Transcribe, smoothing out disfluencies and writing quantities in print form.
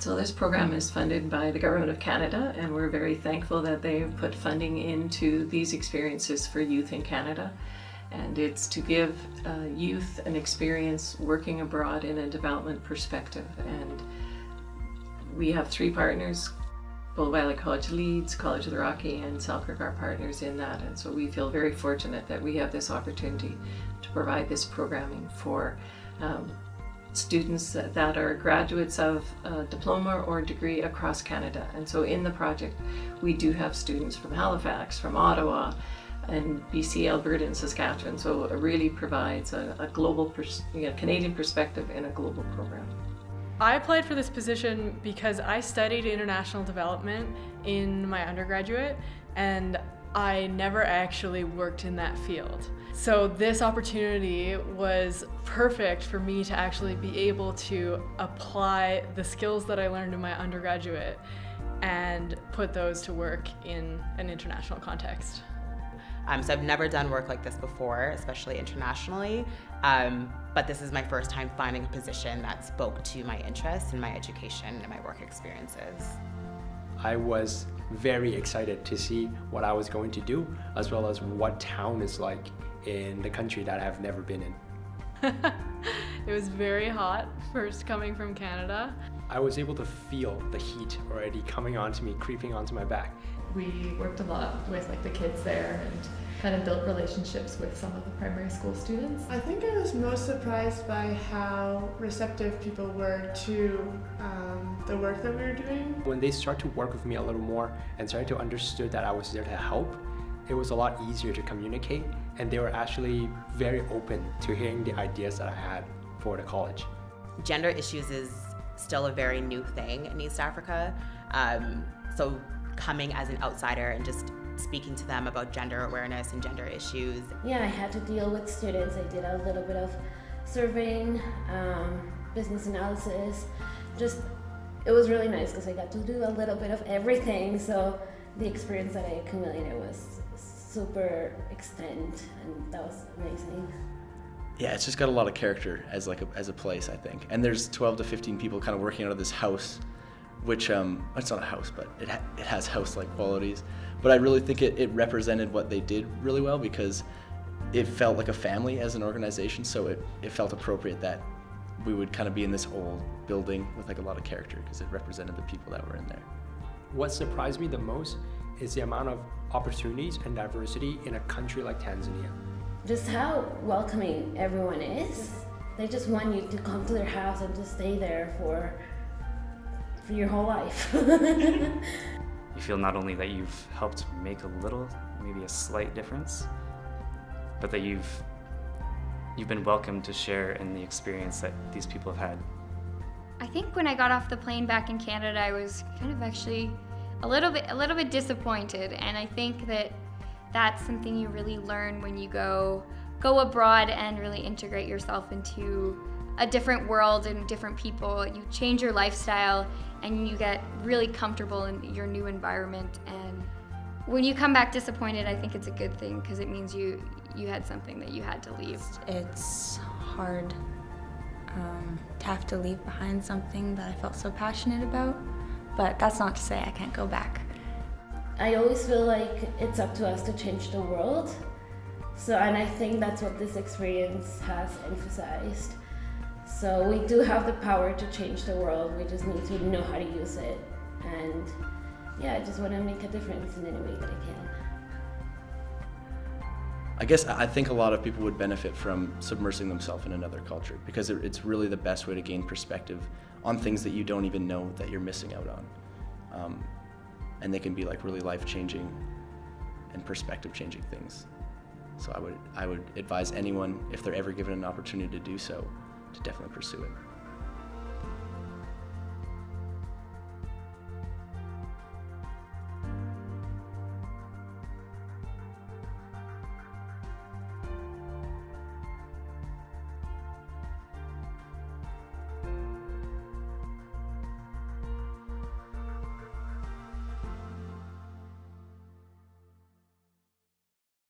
So this program is funded by the Government of Canada, and we're very thankful that they've put funding into these experiences for youth in Canada. And it's to give youth an experience working abroad in a development perspective. And we have 3 partners, Bull Valley College Leeds, College of the Rocky, and Selkirk are partners in that. And so we feel very fortunate that we have this opportunity to provide this programming for students that are graduates of a diploma or degree across Canada. And so in the project, we do have students from Halifax, from Ottawa, and BC, Alberta, and Saskatchewan. So it really provides a global, Canadian perspective in a global program. I applied for this position because I studied international development in my undergraduate, and I never actually worked in that field. So this opportunity was perfect for me to actually be able to apply the skills that I learned in my undergraduate and put those to work in an international context. So I've never done work like this before, especially internationally, but this is my first time finding a position that spoke to my interests and my education and my work experiences. I was very excited to see what I was going to do, as well as what town is like in the country that I've never been in. It was very hot, first coming from Canada. I was able to feel the heat already coming onto me, creeping onto my back. We worked a lot with the kids there and kind of built relationships with some of the primary school students. I think I was most surprised by how receptive people were to the work that we were doing. When they started to work with me a little more and started to understand that I was there to help, it was a lot easier to communicate, and they were actually very open to hearing the ideas that I had for the college. Gender issues is still a very new thing in East Africa, so coming as an outsider and just speaking to them about gender awareness and gender issues. Yeah, I had to deal with students. I did a little bit of surveying, business analysis. It was really nice because I got to do a little bit of everything. So the experience that I accumulated was super extent, and that was amazing. Yeah, it's just got a lot of character as a place, I think. And there's 12 to 15 people kind of working out of this house, which it's not a house, but it has house-like qualities. But I really think it represented what they did really well, because it felt like a family as an organization. So it felt appropriate that we would kind of be in this old building with a lot of character, because it represented the people that were in there. What surprised me the most is the amount of opportunities and diversity in a country like Tanzania. Just how welcoming everyone is. They just want you to come to their house and just stay there for your whole life. You feel not only that you've helped make a little, maybe a slight difference, but that you've been welcomed to share in the experience that these people have had. I think when I got off the plane back in Canada, I was kind of actually a little bit disappointed, and I think that that's something you really learn when you go abroad and really integrate yourself into a different world and different people. You change your lifestyle and you get really comfortable in your new environment, and when you come back disappointed, I think it's a good thing, because it means you had something that you had to leave. It's hard to have to leave behind something that I felt so passionate about, but that's not to say I can't go back. I always feel like it's up to us to change the world. And I think that's what this experience has emphasized. So we do have the power to change the world. We just need to know how to use it. And yeah, I just want to make a difference in any way that I can. I guess I think a lot of people would benefit from submersing themselves in another culture, because it's really the best way to gain perspective on things that you don't even know that you're missing out on. And they can be really life-changing and perspective-changing things. So I would advise anyone, if they're ever given an opportunity to do so, to definitely pursue it.